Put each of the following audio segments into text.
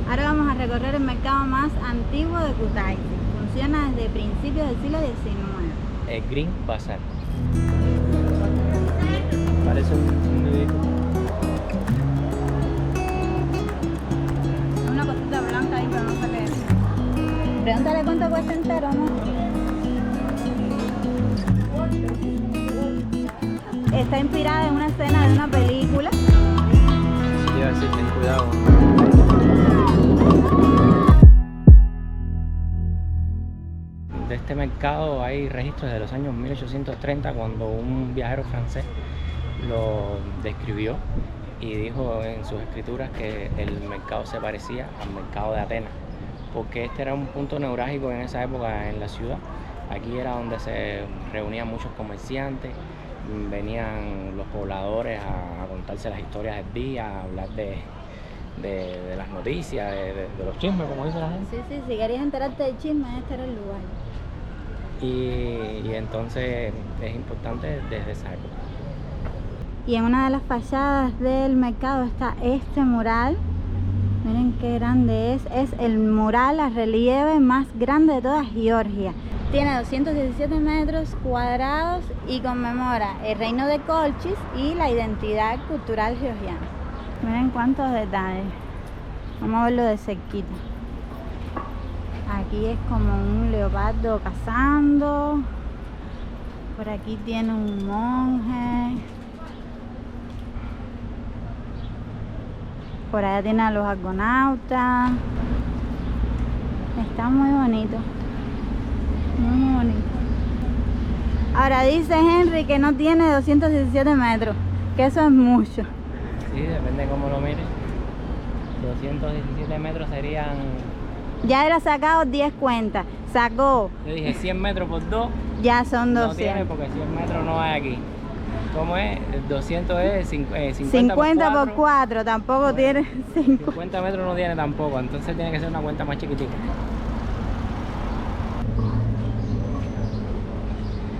Ahora vamos a recorrer el mercado más antiguo de Kutaisi. Funciona desde principios del siglo XIX. El Green Bazaar. Parece un nudito. Una cosita blanca ahí, pero no sé qué es. Pregúntale cuánto cuesta entero, ¿no? Está inspirada en una escena de una película. Sí, iba a decir, ten cuidado. De este mercado hay registros de los años 1830, cuando un viajero francés lo describió y dijo en sus escrituras que el mercado se parecía al mercado de Atenas, porque este era un punto neurálgico en esa época en la ciudad. Aquí era donde se reunían muchos comerciantes, venían los pobladores a contarse las historias del día, a hablar de las noticias, de los chismes, como dice la gente. Sí, si querías enterarte del chisme, este era el lugar. Y entonces es importante desde esa época. Y en una de las fachadas del mercado está este mural. Miren qué grande es. Es el mural a relieve más grande de toda Georgia. Tiene 217 metros cuadrados y conmemora el reino de Colchis y la identidad cultural georgiana. Miren cuántos detalles. Vamos a verlo de cerquita. Aquí es como un leopardo cazando. Por aquí tiene un monje. Por allá tiene a los argonautas. Está muy bonito. Muy bonito. Ahora dice Henry que no tiene 217 metros. Que eso es mucho. Sí, depende de cómo lo mires. 217 metros serían... Ya él ha sacado 10 cuentas. Sacó... Yo dije 100 metros por 2. Ya son 200. No tiene porque 100 metros no hay aquí. ¿Cómo es? 200 es 50, 50 por 4, tampoco bueno, tiene 5. 50 metros no tiene tampoco, entonces tiene que ser una cuenta más chiquitita.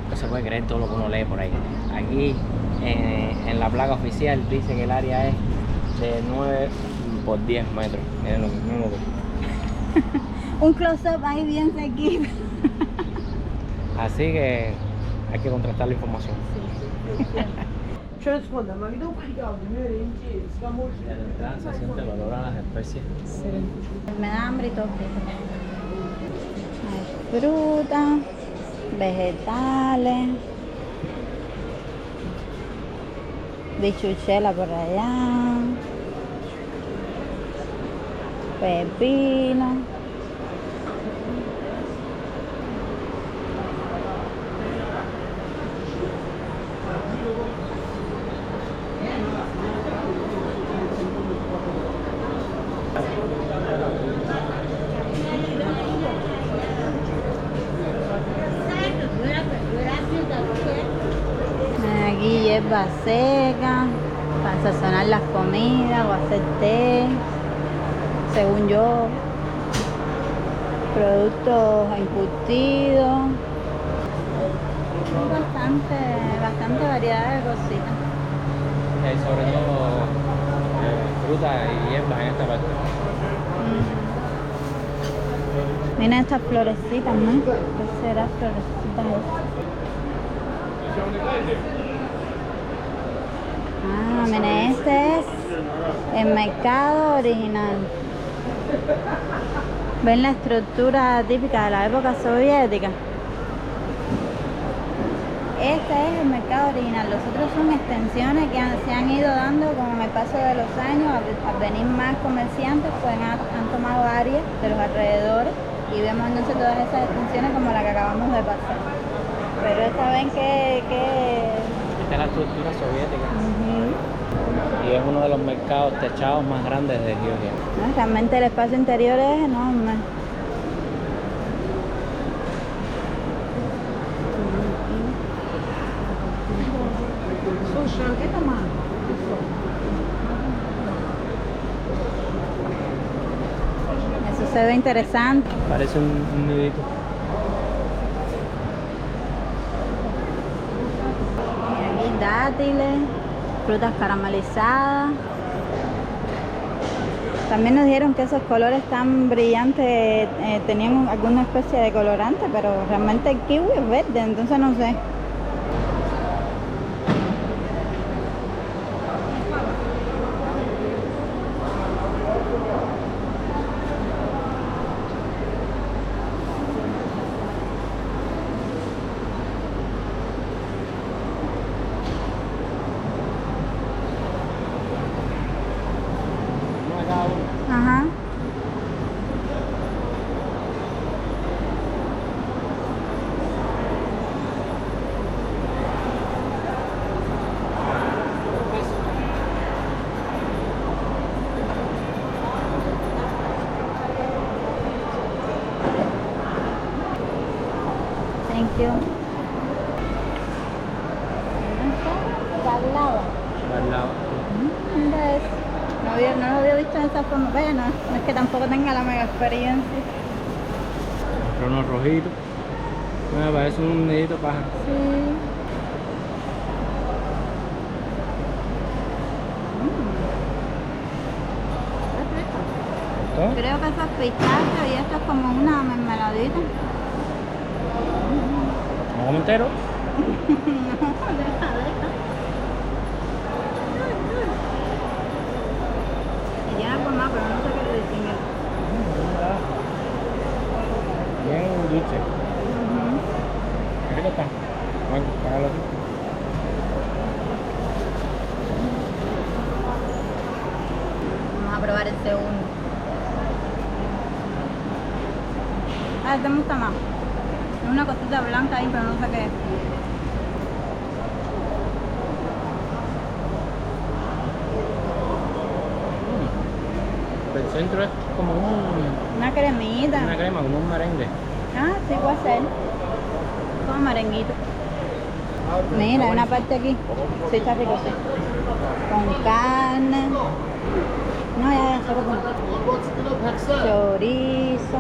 No se puede creer todo lo que uno lee por ahí. Aquí en la placa oficial dice que el área es de 9 por 10 metros. Miren lo que un close-up ahí bien cerquita. Así que hay que contrastar la información. Şöyle sıkmadım. Bir de o kıyı aldım. Öğrenci. İstanbul. Se siente el olor a las especies. Sí. Me da hambre y todo. Hay fruta, vegetales, bichuchela por allá, pepino. Aquí hierba seca para sazonar las comidas o hacer té, según yo, productos encurtidos, bastante variedad de cositas. Hay sobre todo fruta y hierbas en esta parte. Miren estas florecitas, ¿no? ¿Qué será florecitas? Ah, miren, este es el mercado original. ¿Ven la estructura típica de la época soviética? Este es el mercado original. Los otros son extensiones que se han ido dando con el paso de los años. Al venir más comerciantes, pues han tomado áreas de los alrededores y vemos entonces todas esas extensiones como la que acabamos de pasar. Pero esta ven que... Esta es la estructura soviética. Y es uno de los mercados techados más grandes de Georgia. No, realmente el espacio interior es enorme. Eso se ve interesante. Parece un nudito. Y aquí dátiles, frutas caramelizadas. También nos dijeron que esos colores tan brillantes tenían alguna especie de colorante, pero realmente el kiwi es verde, entonces no sé. Ajá. Thank you. Baklava. Baklava. Mira eso. No lo había visto de esa forma. Bueno, no es que tampoco tenga la mega experiencia. Compré unos rojitos. Me parece un nidito paja. Sí. ¿Todo? Creo que eso es pistacho y esto es como una mermeladita. ¿Me como entero? No, deja. Se llena por más, pero no sé qué le distingue. Bien dulce. ¿Qué rico está? Bueno, págalo así. Vamos a probar el segundo. Ah, este me gusta más. Es una cosita blanca ahí, pero no sé qué es. El centro es como Una cremita. una crema, como un merengue. Ah, sí puede ser. Como merenguito. Mira, hay una parte aquí. Sí, está rico, sí. Con carne. No, ya, solo con chorizo.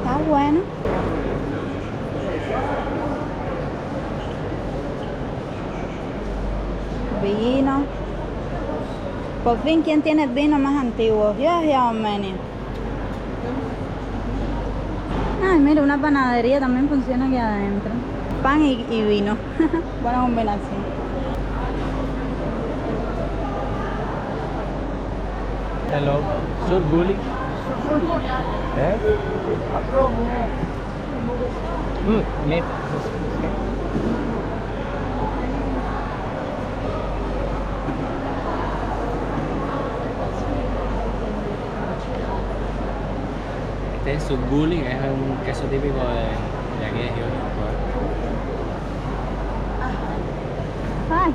Está bueno. Vino. Por fin, ¿quién tiene el vino más antiguo? Yo y Armenia. Ay, mira, una panadería también funciona aquí adentro. Pan y vino. Buena combinación. Hello. Surbuli. ¿Eh? Neta. Este es Surbuli, que es un queso típico de aquí de Georgia. Ay.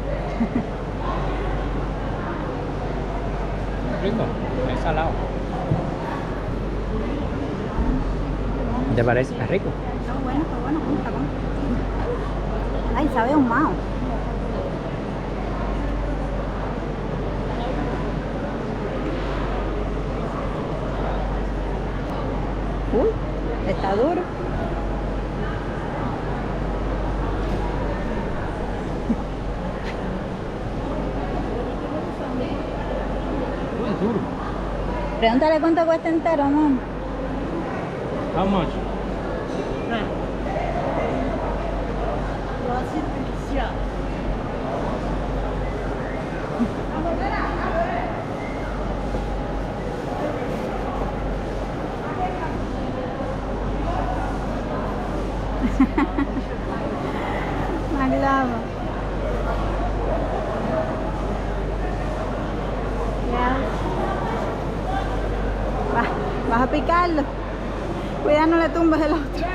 Rico, es salado. ¿Te parece? ¿Es rico? Está bueno, gusta, ¿cómo? Ay, sabe ahumado. Uy, está duro. Uy, es duro. Pregúntale cuánto cuesta entero, mamá. How much? Baklava. Ya. Vas a picarlo. Cuidado, no le tumbes el otro.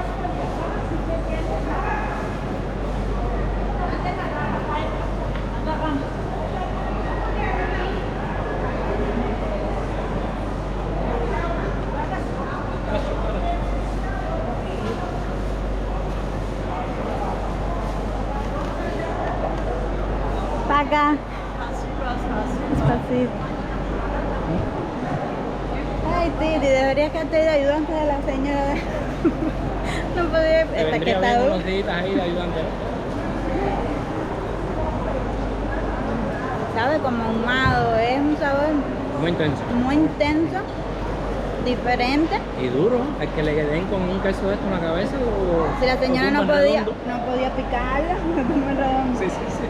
Pa' acá. Despacito. Ay, Titi, deberías que te de ayudante de la señora. No podía, Te hasta que vendría está bien duro. unos días ahí de ayudante. Sabe como ahumado, es un sabor Muy intenso. muy intenso, diferente. Y duro, es que le den con un queso de esto en la cabeza o... Si la señora o no tumban podía, redondo. no podía picarla, no tumba redondo. Sí, sí, sí.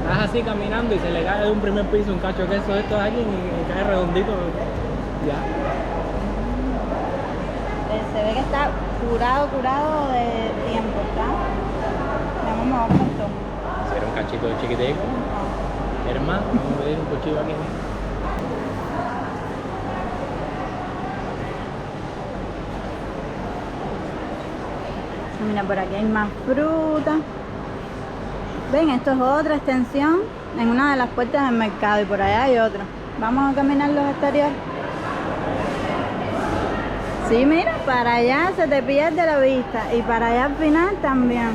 Estás así caminando y se le cae de un primer piso un cacho de queso de estos aquí y cae redondito. Ya. Se ve que está curado de tiempo, ¿está? Vamos a ver esto. Si era un cachito chiquitico. Hermano, vamos a pedir un cuchillo aquí. Mira, por aquí hay más fruta. Ven, esto es otra extensión en una de las puertas del mercado y por allá hay otra. Vamos a caminar los exteriores. Sí, mira, para allá se te pierde la vista y para allá al final también.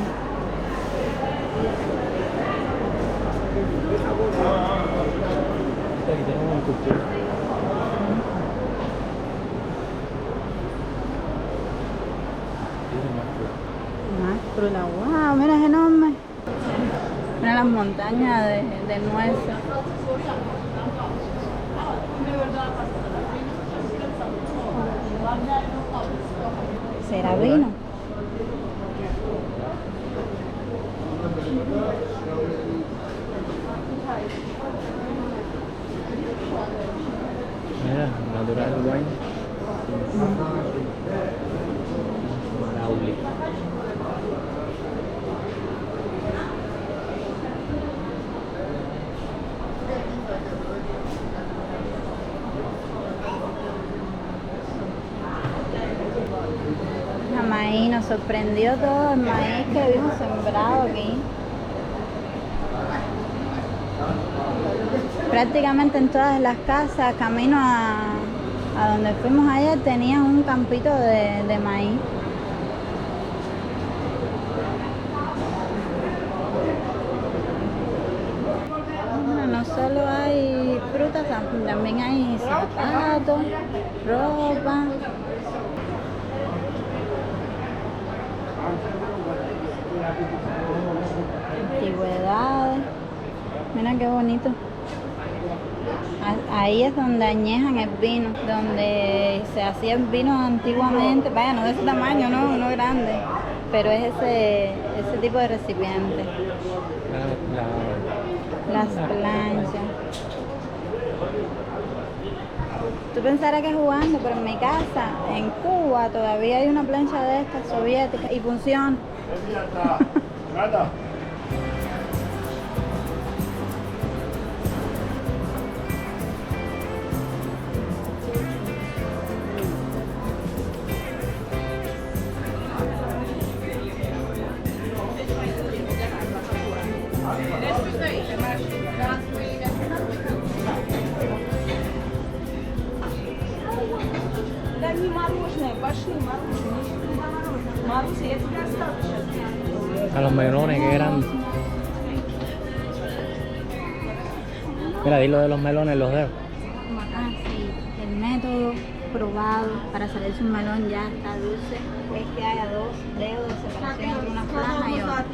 Aquí tenemos un cuchillo. Más fruta, wow, mira, es enorme. Mira las montañas de nueces. ¿Será vino? Mira, natural wine. Marauli. El maíz, nos sorprendió todo el maíz que vimos sembrado aquí. Prácticamente en todas las casas, camino a donde fuimos ayer, tenían un campito de maíz. Bueno, no solo hay frutas, también hay zapatos, ropa. Antigüedades. Mira qué bonito. Ahí es donde añejan el vino, donde se hacía el vino antiguamente. Vaya, no de ese tamaño, no grande, pero es ese tipo de recipiente. Las planchas. Tú pensarás que es jugando, pero en mi casa, en Cuba, todavía hay una plancha de estas soviéticas y funciona. Да не мороженое, пошли мороженое. Маруся, я тебя оставлю сейчас. A los melones, qué grandes. Mira, di lo de los melones, los dedos. Ah, sí, el método probado para salirse un melón ya está dulce es que haya 2 dedos de separación entre una franja y otra.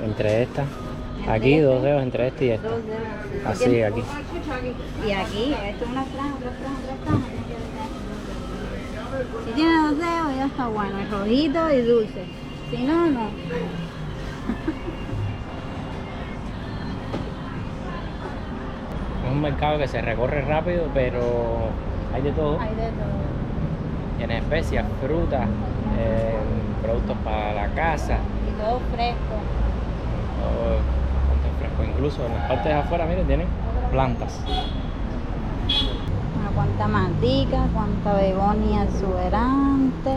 Entre estas. Entre Aquí este, 2 dedos entre este y este. 2 dedos. Así, aquí. Y aquí, esto es una franja, otra franja, otra franja. Si tiene 2 dedos ya está bueno, es rojito y dulce. Si no, no. Es un mercado que se recorre rápido, pero hay de todo. Hay de todo. Tiene especias, frutas, productos para la casa. Y todo fresco. Todo bastante fresco. Incluso en las partes de afuera, miren, tienen plantas. Una cuanta matica, cuanta begonia exuberante.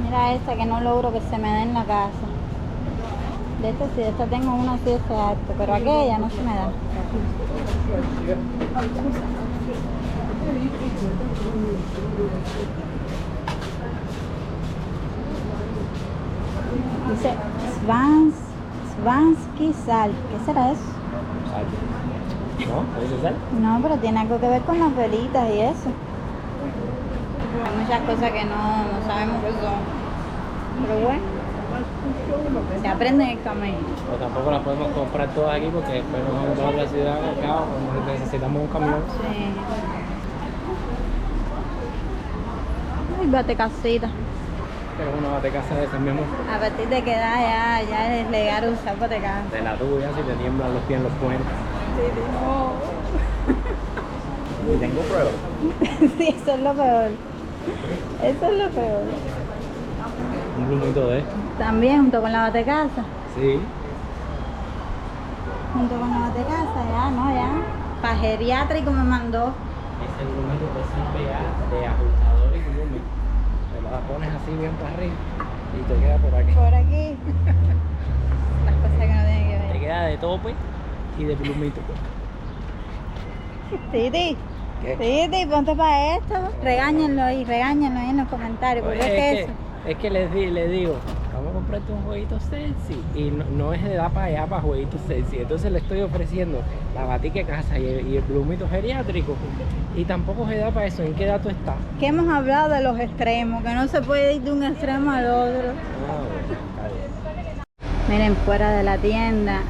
Mira esta que no logro que se me dé en la casa. De esta sí, de esta tengo una así de este alto, pero aquella no se me da. Dice Svansky Sal. ¿Qué será eso? Sal. ¿No? ¿No dice sal? No, pero tiene algo que ver con las velitas y eso. Hay muchas cosas que no sabemos qué son. Pero bueno. Se aprende en el camino. Pero tampoco las podemos comprar todas aquí porque después nos vamos a otra ciudad acá, necesitamos un camión. Sí. Ay, bate casita. Pero una batecasa de esas mismo. A partir de qué edad ya es legal usar bate casa. De la tuya, si te tiemblan los pies en los puentes. Sí, Y tengo pruebas. no. Sí, eso es lo peor. Eso es lo peor. Un plumito de esto. También junto con la bate casa. Sí. Junto con la bate casa, ya, ¿no? Ya. Pa' geriátrico me mandó. Ese plumito te sirve ya de ajustador y volumen. Te lo pones así bien para arriba y te queda por aquí. Por aquí. Las cosas que no tienen que Te ver. queda de tope y de plumito. Titi. ¿Qué? Titi, ponte para esto. Regáñenlo ahí en los comentarios. ¿Por Oye, qué es eso? es que les digo, vamos a comprarte un jueguito sexy y no es de edad para allá para jueguitos sexy. Entonces le estoy ofreciendo la batique casa y el plumito geriátrico y tampoco es de edad para eso. ¿En qué edad tú estás? Que hemos hablado de los extremos, que no se puede ir de un extremo al otro. Miren, fuera de la tienda,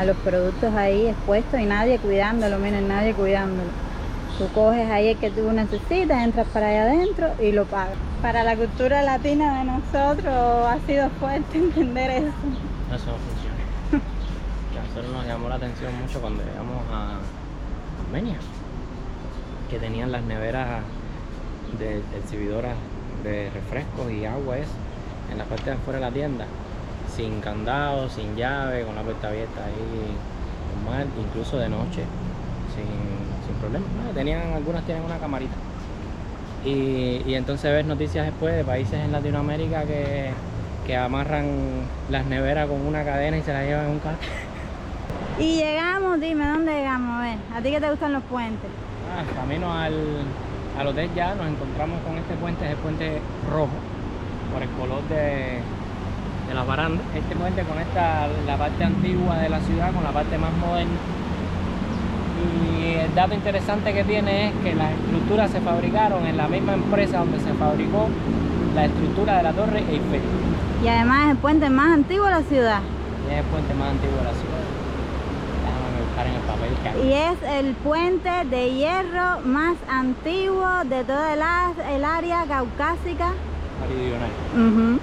los productos ahí expuestos y nadie cuidándolo, miren, nadie cuidándolo. Tú coges ahí el que tú necesitas, entras para allá adentro y lo pagas. Para la cultura latina de nosotros ha sido fuerte entender eso. Eso no funciona. A nosotros nos llamó la atención mucho cuando llegamos a Armenia, que tenían las neveras exhibidoras de refrescos y agua en la parte de afuera de la tienda, sin candado, sin llave, con la puerta abierta ahí normal, incluso de noche, sin problema. ¿No? Algunas tienen una camarita. Y entonces ves noticias después de países en Latinoamérica que amarran las neveras con una cadena y se las llevan en un carro. Y llegamos, dime, ¿dónde llegamos? A ver, ¿a ti qué te gustan los puentes? Camino al hotel ya nos encontramos con este puente, es el puente rojo, por el color de las barandas. Este puente conecta la parte antigua de la ciudad con la parte más moderna. Y el dato interesante que tiene es que las estructuras se fabricaron en la misma empresa donde se fabricó la estructura de la Torre Eiffel. Y además es el puente más antiguo de la ciudad. Y es el puente más antiguo de la ciudad. Déjame buscar en el papel que hay. Y es el puente de hierro más antiguo de toda el área caucásica. Meridional.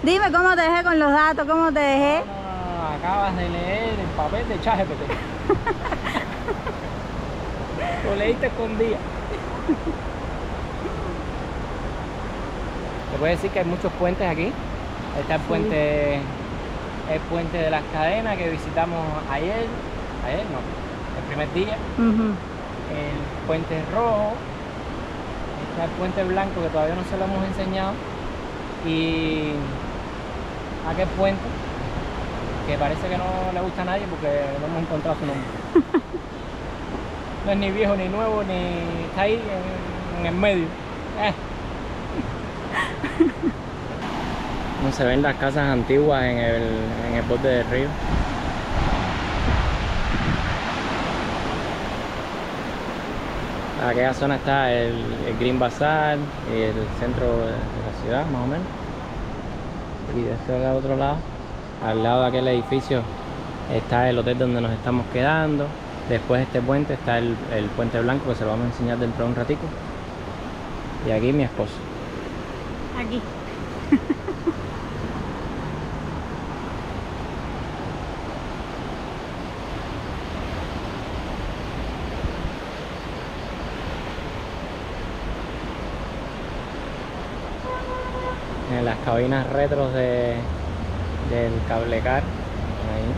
Dime cómo te dejé con los datos, cómo te dejé. No, acabas de leer el papel de ChatGPT. Lo leíste escondido. Te puedo decir que hay muchos puentes aquí. Está el puente, el puente de las cadenas que visitamos ayer no, el primer día. El puente rojo. Está el puente blanco que todavía no se lo hemos enseñado. Y aquel puente que parece que no le gusta a nadie porque no hemos encontrado su nombre. No es ni viejo ni nuevo, ni está ahí en el medio. No se ven las casas antiguas en el borde del río. En aquella zona está el Green Bazaar y el centro de la ciudad, más o menos. Y de este otro lado, al lado de aquel edificio, está el hotel donde nos estamos quedando. Después de este puente está el puente blanco, que se lo vamos a enseñar dentro de un ratico. Y aquí mi esposo. Aquí. En las cabinas retros del cable car. Ahí.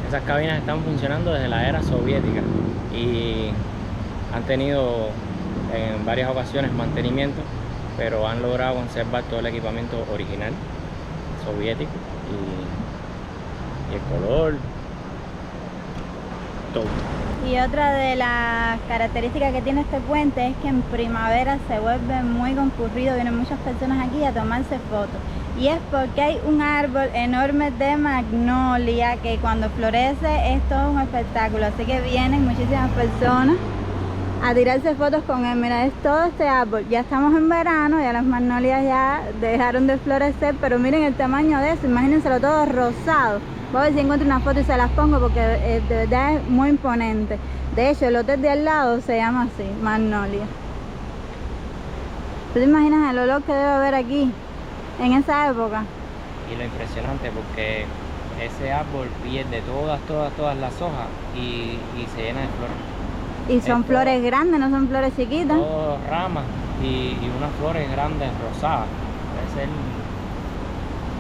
Esas cabinas están funcionando desde la era soviética y han tenido en varias ocasiones mantenimiento, pero han logrado conservar todo el equipamiento original soviético y el color, todo. Y otra de las características que tiene este puente es que en primavera se vuelve muy concurrido, vienen muchas personas aquí a tomarse fotos. Y es porque hay un árbol enorme de magnolia que cuando florece es todo un espectáculo. Así que vienen muchísimas personas a tirarse fotos con él. Mira, es todo este árbol. Ya estamos en verano, ya las magnolias ya dejaron de florecer, pero miren el tamaño de eso, imagínenselo todo rosado. Voy a ver si encuentro una foto y se las pongo porque de verdad es muy imponente. De hecho, el hotel de al lado se llama así, Magnolia. ¿Tú te imaginas el olor que debe haber aquí en esa época? Y lo impresionante porque ese árbol pierde todas las hojas y se llena de flores. Y son flores grandes, no son flores chiquitas. Todo ramas y unas flores grandes rosadas. Debe ser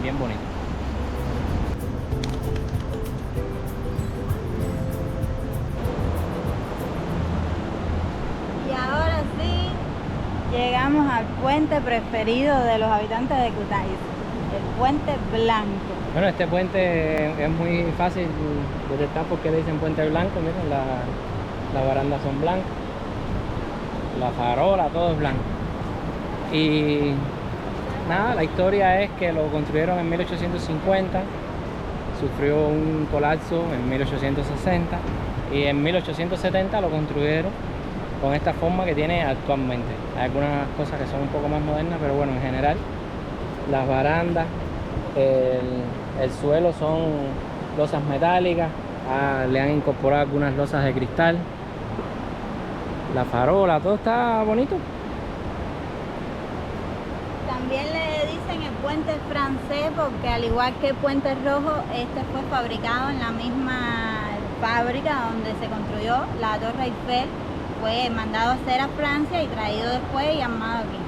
bien bonito. Y ahora sí, llegamos al puente preferido de los habitantes de Kutaisi, el puente blanco. Bueno, este puente es muy fácil de detectar porque le dicen puente blanco. Miren, las barandas son blancas, la farola, todo es blanco. Y nada, la historia es que lo construyeron en 1850, sufrió un colapso en 1860 y en 1870 lo construyeron con esta forma que tiene actualmente. Hay algunas cosas que son un poco más modernas, pero bueno, en general las barandas, el suelo son losas metálicas, le han incorporado algunas losas de cristal, la farola, todo está bonito. También le dicen el puente francés porque al igual que el puente rojo, este fue fabricado en la misma fábrica donde se construyó la Torre Eiffel. Fue mandado a hacer a Francia y traído después y armado aquí.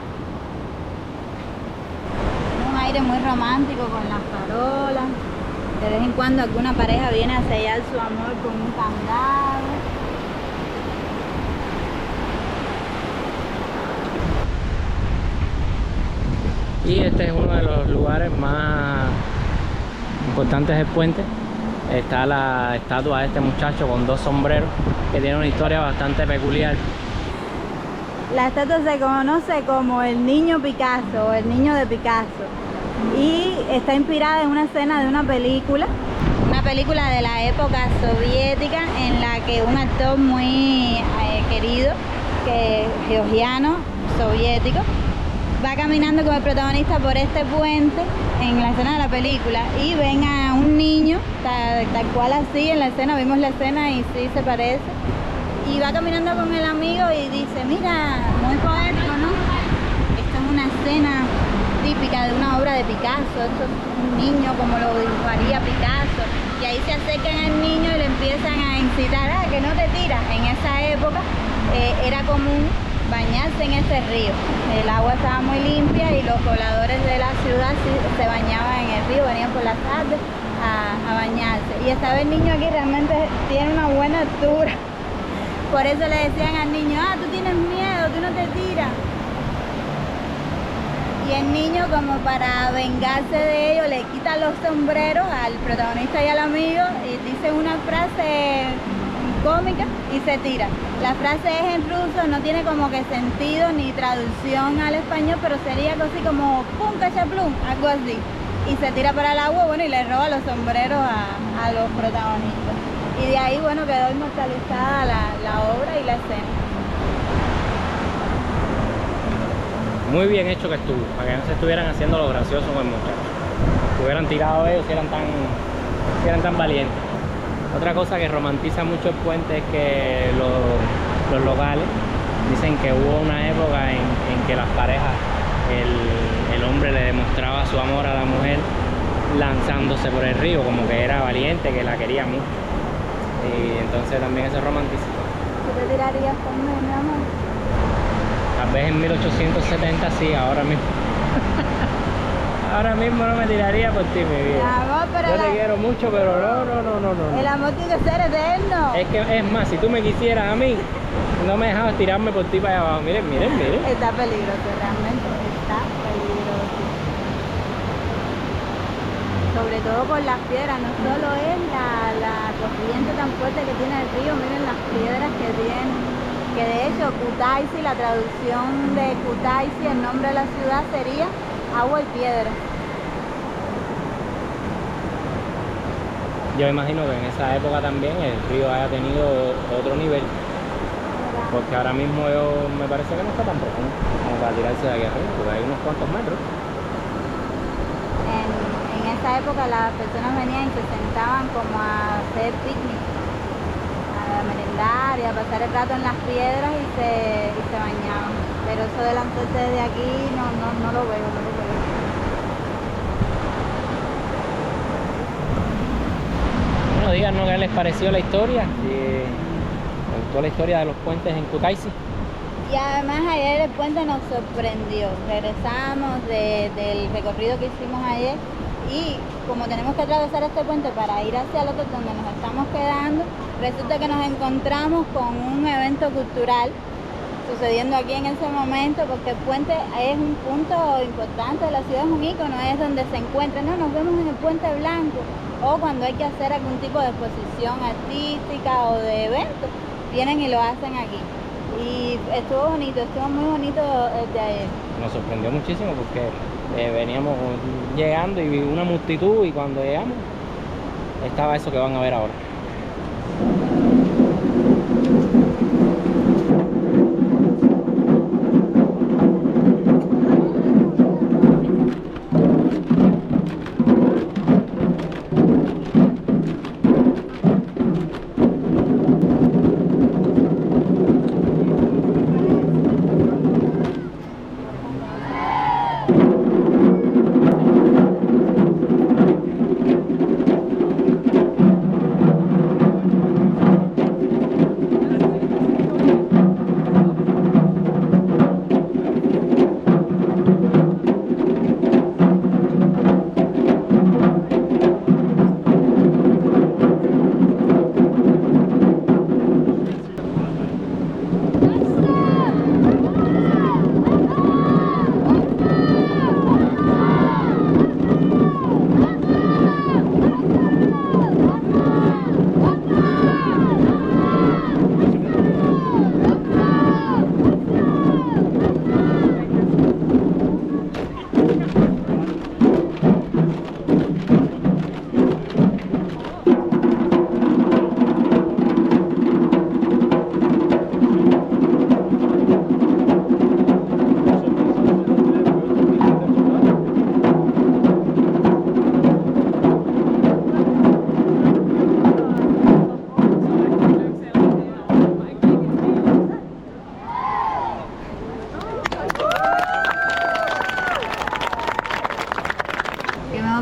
Tiene un aire muy romántico con las farolas. De vez en cuando alguna pareja viene a sellar su amor con un candado. Y este es uno de los lugares más importantes del puente. Está la estatua de este muchacho con dos sombreros que tiene una historia bastante peculiar. La estatua se conoce como el niño Picasso o el niño de Picasso y está inspirada en una escena de una película de la época soviética en la que un actor muy querido, que georgiano, soviético, va caminando con el protagonista por este puente en la escena de la película y ven a un niño tal cual así en la escena, vimos la escena y sí se parece, y va caminando con el amigo y dice, mira, muy poético, ¿no? Esta es una escena típica de una obra de Picasso, esto es un niño como lo dibujaría Picasso, y ahí se acercan al niño y le empiezan a incitar a que no te tiras. En esa época era común bañarse en ese río, el agua estaba muy limpia y los pobladores de la ciudad se bañaban en el río, venían por las tardes a bañarse, y esta vez el niño aquí realmente tiene una buena altura, por eso le decían al niño, tú tienes miedo, tú no te tiras, y el niño, como para vengarse de ello, le quita los sombreros al protagonista y al amigo y dice una frase cómica y se tira. La frase es en ruso, no tiene como que sentido ni traducción al español, pero sería algo así como pum, cachaplum, algo así. Y se tira para el agua, bueno, y le roba los sombreros a los protagonistas. Y de ahí, bueno, quedó inmortalizada la obra y la escena. Muy bien hecho que estuvo, para que no se estuvieran haciendo los graciosos con el muchacho. Que hubieran tirado ellos si eran tan valientes. Otra cosa que romantiza mucho el puente es que los locales dicen que hubo una época en que las parejas, el hombre le demostraba su amor a la mujer lanzándose por el río, como que era valiente, que la quería mucho. Y entonces también ese romanticismo. ¿Tú te tirarías conmigo, mi amor? Tal vez en 1870 sí, ahora mismo. Ahora mismo no me tiraría por ti, mi vida. Amor, pero yo te quiero mucho, pero no. El amor tiene que ser eterno. Es que es más, si tú me quisieras a mí, no me dejabas tirarme por ti para allá abajo. Miren. Está peligroso, realmente está peligroso. Sobre todo por las piedras, no solo es la corriente tan fuerte que tiene el río, miren las piedras que tiene. Que de hecho Kutaisi, la traducción de Kutaisi, el nombre de la ciudad sería agua y piedra. Yo imagino que en esa época también el río haya tenido otro nivel. Porque ahora mismo me parece que no está tan profundo como para tirarse de aquí arriba, porque hay unos cuantos metros. En esa época las personas venían y se sentaban como a hacer picnic, a merendar y a pasar el rato en las piedras y se bañaban. Pero eso de lanzarse desde aquí no lo veo, no lo veo. Bueno, díganos qué les pareció la historia, si les gustó la historia de los puentes en Kutaisi. Y además ayer el puente nos sorprendió. Regresamos del recorrido que hicimos ayer y como tenemos que atravesar este puente para ir hacia el otro donde nos estamos quedando, resulta que nos encontramos con un evento cultural sucediendo aquí en ese momento, porque el puente es un punto importante de la ciudad, es un ícono, es donde se encuentra. No, nos vemos en el Puente Blanco, o cuando hay que hacer algún tipo de exposición artística o de evento, vienen y lo hacen aquí. Y estuvo bonito, estuvo muy bonito de ayer. Nos sorprendió muchísimo porque veníamos llegando y vi una multitud, y cuando llegamos estaba eso que van a ver ahora.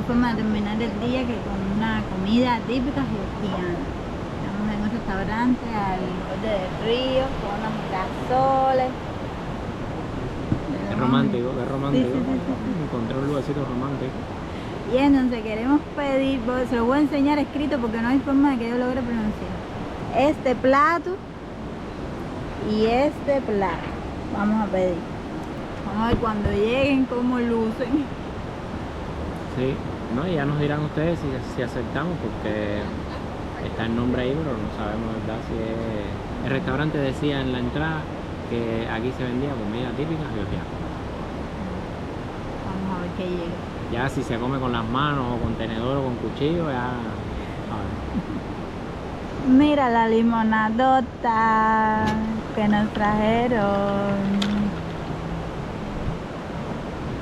Forma de terminar el día que con una comida típica georgiana. Estamos en un restaurante al borde del río con unos girasoles. Es romántico, es romántico. Sí. Encontré un lugarcito romántico. Y entonces queremos pedir, se lo voy a enseñar escrito porque no hay forma de que yo logre pronunciar. Este plato y este plato. Vamos a pedir. Vamos a ver cuando lleguen cómo lucen. Sí, no, y ya nos dirán ustedes si aceptamos, porque está el nombre ahí, pero no sabemos, ¿verdad? Si es... El restaurante decía en la entrada que aquí se vendía comida típica georgiana. Vamos a ver qué llega. Ya si se come con las manos o con tenedor o con cuchillo, ya... A ver. Mira la limonadota que nos trajeron.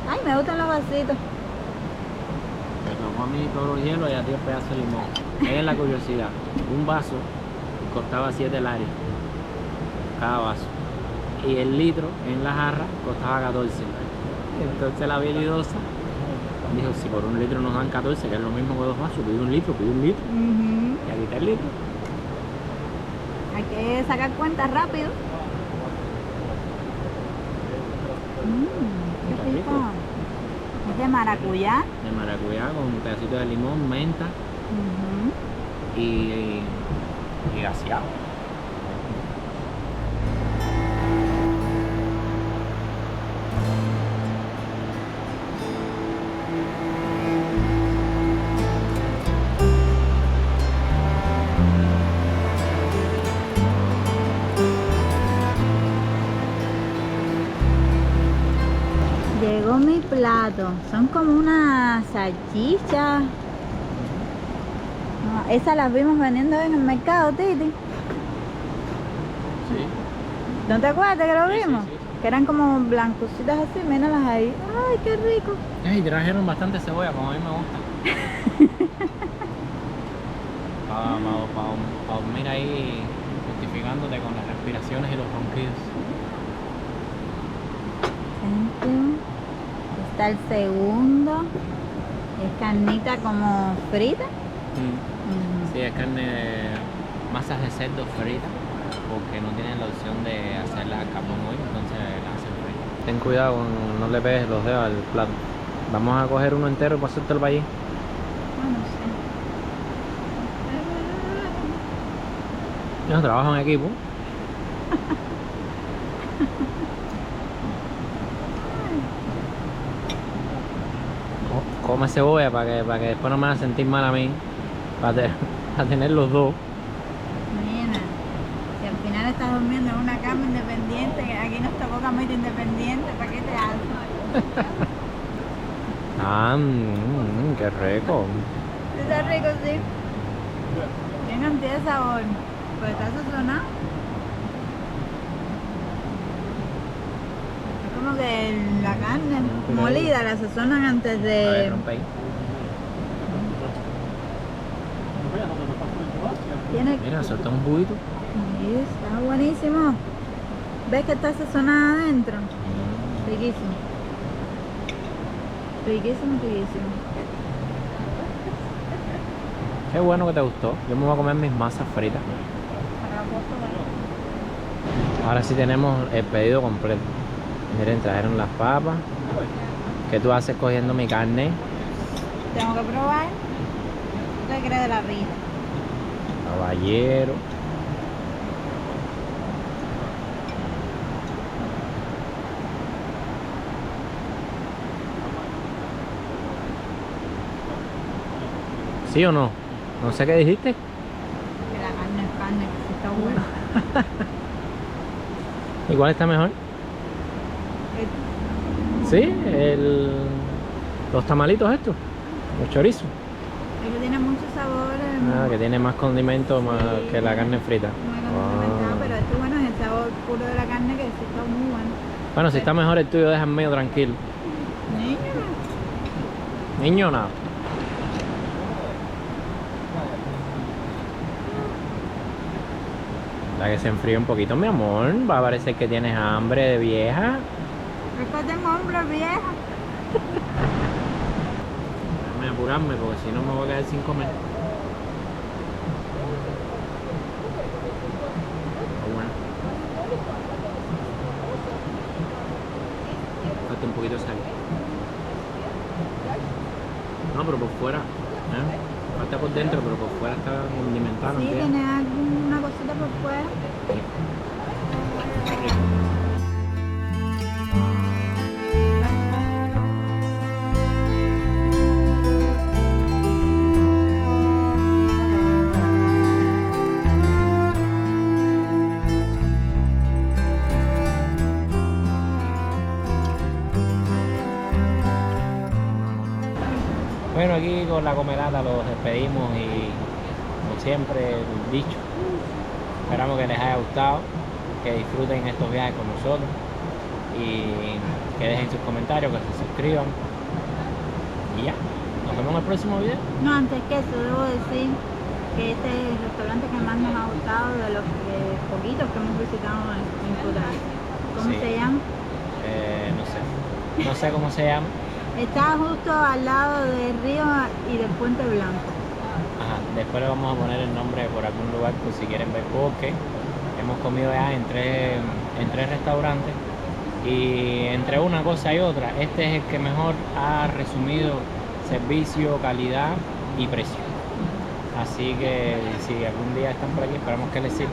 Ay, me gustan los vasitos. Me tocó a mí todos los hielos y a ti el pedazo de limón. Esa es la curiosidad. Un vaso costaba 7 lares cada vaso. Y el litro en la jarra costaba 14. Entonces la habilidosa dijo, si por un litro nos dan 14, que es lo mismo que 2 vasos, pide un litro. Y aquí está el litro. Hay que sacar cuentas rápido. Qué rico. Es de maracuyá. De maracuyá con un pedacito de limón, menta y gaseado. Llegó mi plato. Son como unas salchichas. No, esas las vimos vendiendo en el mercado, Titi. Sí. ¿No te acuerdas que lo Sí, sí, vimos? sí. Que eran como blancositas así, míralas ahí. ¡Ay, qué rico! Y trajeron bastante cebolla, como a mí me gusta. Para dormir ahí justificándote con las respiraciones y los ronquidos. Thank you. Está el segundo. Es carnita como frita. Ujú. Sí, es carne, masas de cerdo frita, porque no tienen la opción de hacerla al carbón hoy, entonces la hacen frita. Ten cuidado, no le pegues los dedos al plato. Vamos a coger uno entero y pasártelo para allí. No sé. Yo trabajo en equipo. Come cebolla para que después no me haga sentir mal a mí. Para tener los dos. Mira, si al final estás durmiendo en una cama independiente, que aquí nos tocó camita independiente, ¿para qué te haces? Ah, qué rico. Está rico, sí. Bien cantidad de sabor. Pues está sazonado. Es como que la carne molida la sazonan antes A ver, de... rompe ahí. Tiene... Mira, soltó un juguito. Sí, está buenísimo. ¿Ves que está sazonada adentro? Riquísimo. Riquísimo, riquísimo. Qué bueno que te gustó. Yo me voy a comer mis masas fritas. Ahora sí tenemos el pedido completo. Miren, trajeron las papas. ¿Qué tú haces cogiendo mi carne? Tengo que probar. ¿Qué crees de la rita? Caballero. ¿Sí o no? No sé qué dijiste. Que la carne es carne, que sí está buena. ¿Y cuál está mejor? Sí, los tamalitos estos, los chorizos. Es que tiene mucho sabor. Que tiene más condimento más Sí. que la carne frita. Muy condimentado, pero este bueno es el sabor puro de la carne que sí está muy bueno. Bueno, si está mejor el tuyo, déjame medio tranquilo. Niño. Niño, nada. La que se enfríe un poquito, mi amor. Va a parecer que tienes hambre de vieja. Es que tengo hambre vieja. Déjame apurarme porque si no me voy a quedar sin comer. Está bueno. Falta un poquito de sal. No, pero por fuera. Falta por dentro, pero por fuera está condimentado. Sí, ¿entiendes? tiene alguna cosita por fuera. Bueno, aquí con la comelata los despedimos y como siempre el dicho, esperamos que les haya gustado, que disfruten estos viajes con nosotros y que dejen sus comentarios, que se suscriban y ya, nos vemos en el próximo video. No, antes que eso, debo decir que este es el restaurante que más nos ha gustado de los poquitos que hemos visitado en Cotal. ¿Cómo Sí. se llama? No sé cómo se llama. Está justo al lado del río y del Puente Blanco. Ajá, después le vamos a poner el nombre por algún lugar por si quieren ver, porque hemos comido ya en tres restaurantes y entre una cosa y otra, este es el que mejor ha resumido servicio, calidad y precio. Así que si algún día están por aquí, esperamos que les sirva.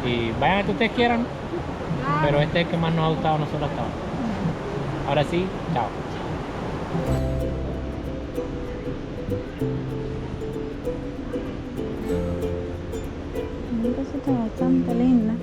Y vayan a que ustedes quieran, pero este es el que más nos ha gustado a nosotros hasta ahora. Ahora sí, chao. Una cosita bastante linda.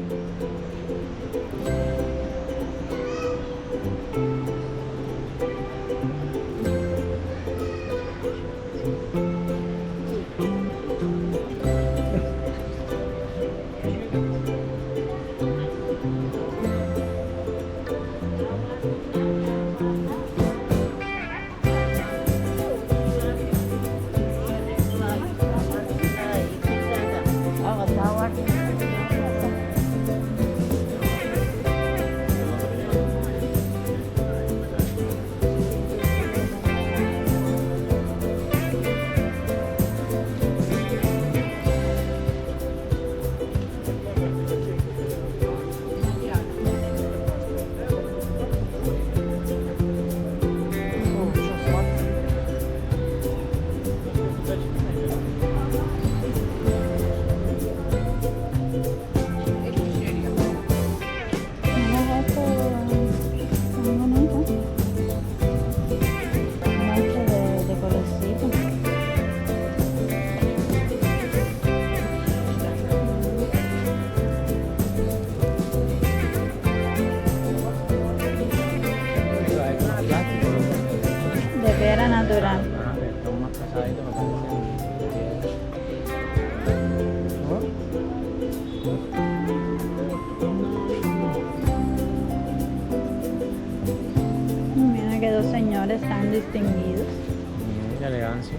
piedra natural. Ajá, que estos más pesaditos me parecen piedras. Mira que dos señores tan distinguidos. Qué elegancia.